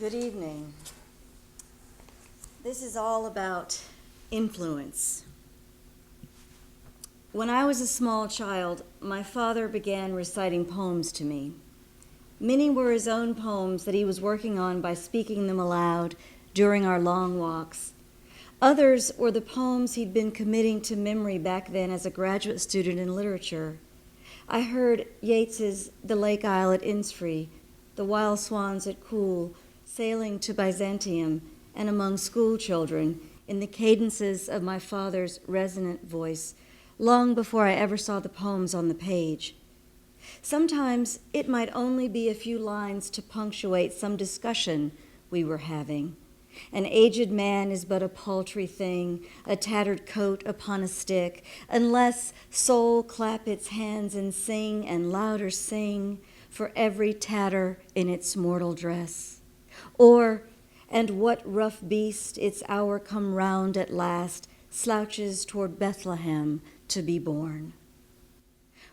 Good evening. This is all about influence. When I was a small child, my father began reciting poems to me. Many were his own poems that he was working on by speaking them aloud during our long walks. Others were the poems he'd been committing to memory back then as a graduate student in literature. I heard Yeats's The Lake Isle at Innisfree, The Wild Swans at Cool, Sailing to Byzantium, and Among School Children in the cadences of my father's resonant voice, long before I ever saw the poems on the page. Sometimes it might only be a few lines to punctuate some discussion we were having. An aged man is but a paltry thing, a tattered coat upon a stick, unless soul clap its hands and sing and louder sing for every tatter in its mortal dress. Or, and what rough beast, its hour come round at last, slouches toward Bethlehem to be born.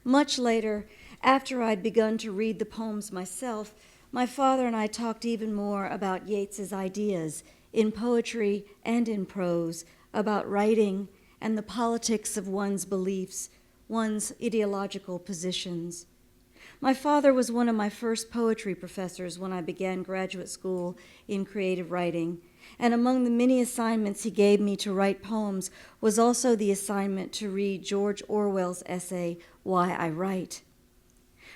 Much later, after I'd begun to read the poems myself, my father and I talked even more about Yeats's ideas in poetry and in prose, about writing and the politics of one's beliefs, one's ideological positions. My father was one of my first poetry professors when I began graduate school in creative writing, and among the many assignments he gave me to write poems was also the assignment to read George Orwell's essay, Why I Write.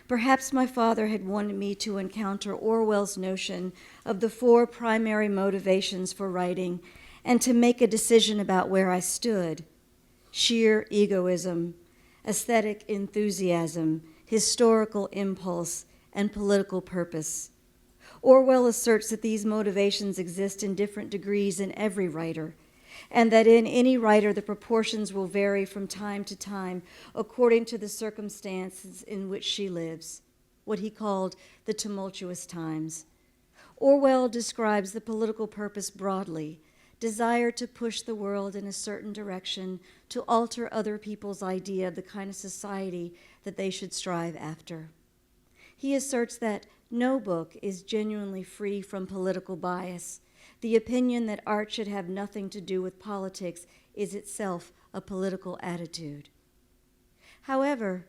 Perhaps my father had wanted me to encounter Orwell's notion of the 4 primary motivations for writing and to make a decision about where I stood: sheer egoism, aesthetic enthusiasm, historical impulse, and political purpose. Orwell asserts that these motivations exist in different degrees in every writer, and that in any writer the proportions will vary from time to time according to the circumstances in which she lives, what he called the tumultuous times. Orwell describes the political purpose broadly: desire to push the world in a certain direction, to alter other people's idea of the kind of society that they should strive after. He asserts that no book is genuinely free from political bias. The opinion that art should have nothing to do with politics is itself a political attitude. However,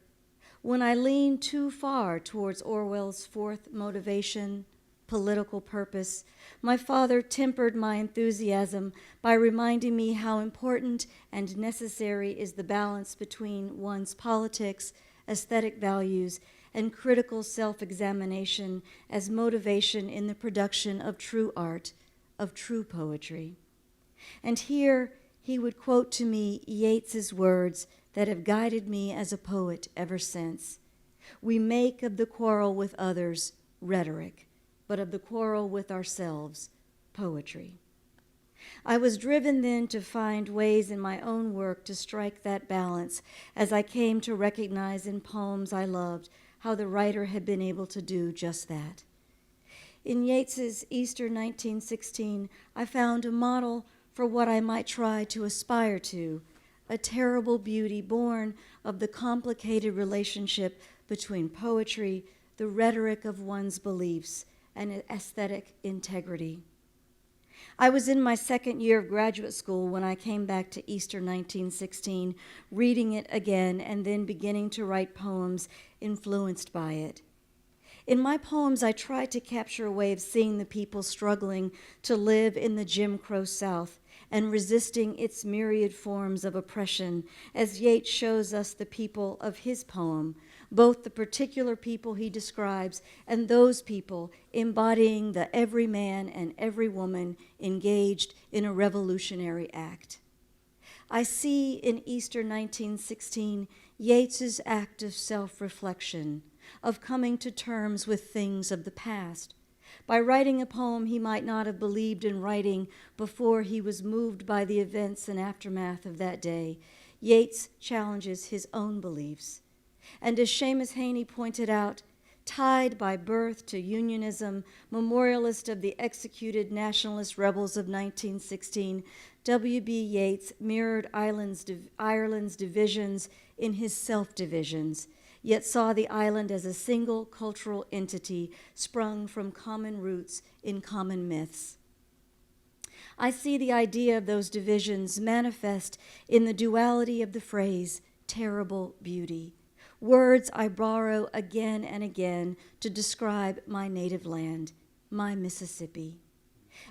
when I lean too far towards Orwell's 4th motivation, political purpose, my father tempered my enthusiasm by reminding me how important and necessary is the balance between one's politics, aesthetic values, and critical self-examination as motivation in the production of true art, of true poetry. And here he would quote to me Yeats's words that have guided me as a poet ever since. We make of the quarrel with others rhetoric, but of the quarrel with ourselves, poetry. I was driven then to find ways in my own work to strike that balance as I came to recognize in poems I loved how the writer had been able to do just that. In Yeats's Easter 1916, I found a model for what I might try to aspire to, a terrible beauty born of the complicated relationship between poetry, the rhetoric of one's beliefs, and aesthetic integrity. I was in my 2nd year of graduate school when I came back to Easter 1916, reading it again and then beginning to write poems influenced by it. In my poems, I tried to capture a way of seeing the people struggling to live in the Jim Crow South and resisting its myriad forms of oppression, as Yeats shows us the people of his poem, both the particular people he describes and those people embodying the every man and every woman engaged in a revolutionary act. I see in Easter 1916 Yeats's act of self-reflection, of coming to terms with things of the past. By writing a poem he might not have believed in writing before he was moved by the events and aftermath of that day, Yeats challenges his own beliefs. And as Seamus Heaney pointed out, tied by birth to unionism, memorialist of the executed nationalist rebels of 1916, W.B. Yeats mirrored Ireland's divisions in his self-divisions, yet saw the island as a single cultural entity sprung from common roots in common myths. I see the idea of those divisions manifest in the duality of the phrase, terrible beauty, words I borrow again and again to describe my native land, my Mississippi.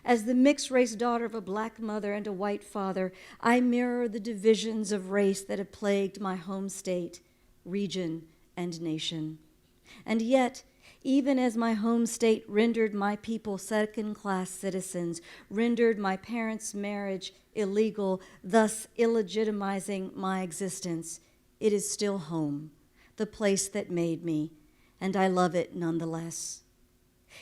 As the mixed-race daughter of a black mother and a white father, I mirror the divisions of race that have plagued my home state, region, and nation. And yet, even as my home state rendered my people second-class citizens, rendered my parents' marriage illegal, thus illegitimizing my existence, it is still home, the place that made me, and I love it nonetheless.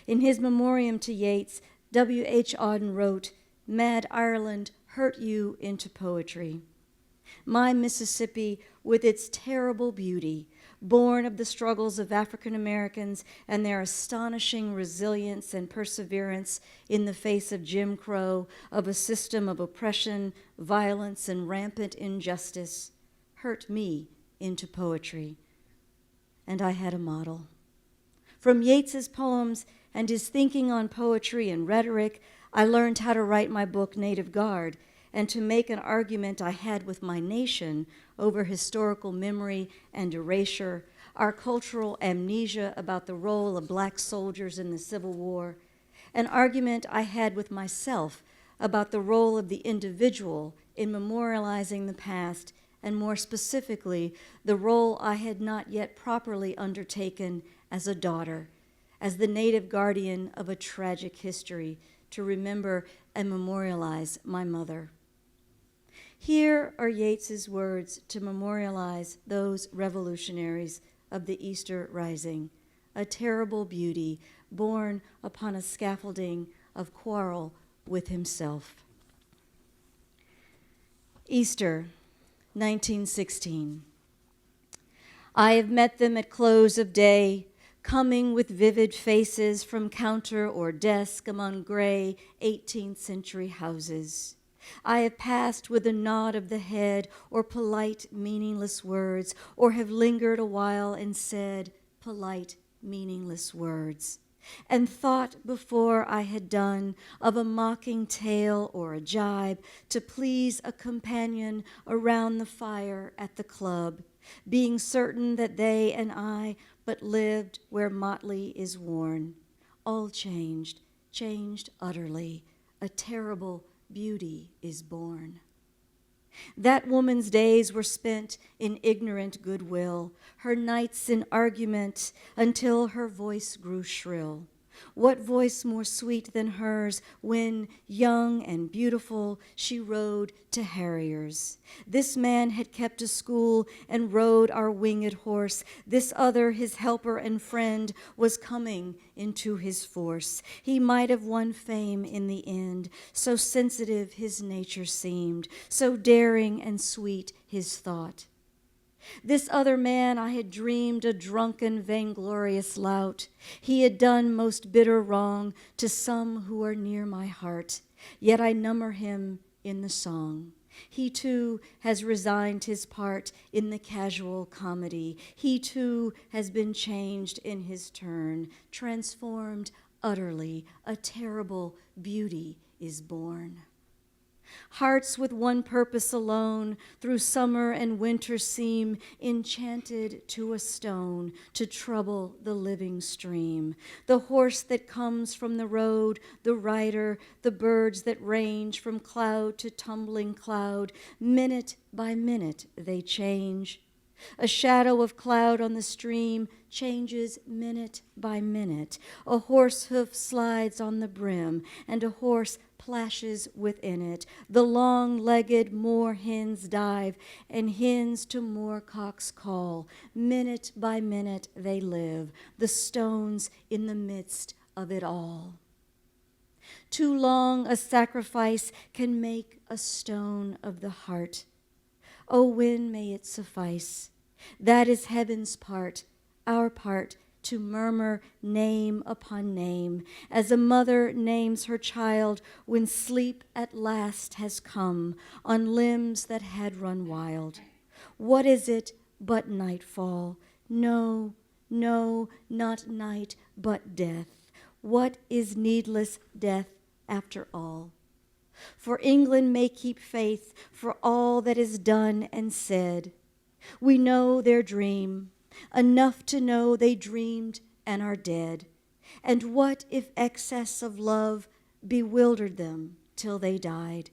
In his memoriam to Yeats, W.H. Auden wrote, "Mad Ireland hurt you into poetry. My Mississippi, with its terrible beauty, born of the struggles of African Americans and their astonishing resilience and perseverance in the face of Jim Crow, of a system of oppression, violence, and rampant injustice, hurt me into poetry." And I had a model. From Yeats's poems and his thinking on poetry and rhetoric, I learned how to write my book, Native Guard, and to make an argument I had with my nation over historical memory and erasure, our cultural amnesia about the role of black soldiers in the Civil War, an argument I had with myself about the role of the individual in memorializing the past, and more specifically, the role I had not yet properly undertaken as a daughter, as the native guardian of a tragic history, to remember and memorialize my mother. Here are Yeats's words to memorialize those revolutionaries of the Easter Rising, a terrible beauty born upon a scaffolding of quarrel with himself. Easter, 1916. I have met them at close of day, coming with vivid faces from counter or desk among gray 18th century houses. I have passed with a nod of the head or polite, meaningless words, or have lingered a while and said polite, meaningless words, and thought before I had done of a mocking tale or a jibe to please a companion around the fire at the club, being certain that they and I but lived where motley is worn. All changed, changed utterly. A terrible beauty is born. That woman's days were spent in ignorant goodwill, her nights in argument until her voice grew shrill. What voice more sweet than hers when, young and beautiful, she rode to harriers? This man had kept a school and rode our winged horse. This other, his helper and friend, was coming into his force. He might have won fame in the end, so sensitive his nature seemed, so daring and sweet his thought. This other man I had dreamed a drunken, vainglorious lout. He had done most bitter wrong to some who are near my heart, yet I number him in the song. He too has resigned his part in the casual comedy. He too has been changed in his turn, transformed utterly. A terrible beauty is born. Hearts with one purpose alone, through summer and winter seem enchanted to a stone to trouble the living stream. The horse that comes from the road, the rider, the birds that range from cloud to tumbling cloud, minute by minute they change. A shadow of cloud on the stream changes minute by minute. A horse hoof slides on the brim, and a horse plashes within it. The long-legged moor hens dive, and hens to moorcocks call. Minute by minute they live, the stones in the midst of it all. Too long a sacrifice can make a stone of the heart. Oh, when may it suffice? That is heaven's part, our part, to murmur name upon name, as a mother names her child when sleep at last has come on limbs that had run wild. What is it but nightfall, No, no, not night, but death. What is needless death after all? For England may keep faith for all that is done and said. We know their dream, enough to know they dreamed and are dead. And what if excess of love bewildered them till they died?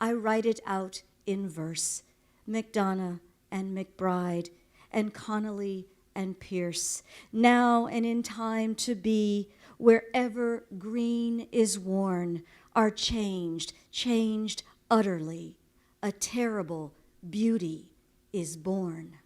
I write it out in verse, MacDonough and McBride and Connolly and Pierce, now and in time to be, wherever green is worn, are changed, changed utterly. A terrible beauty is born.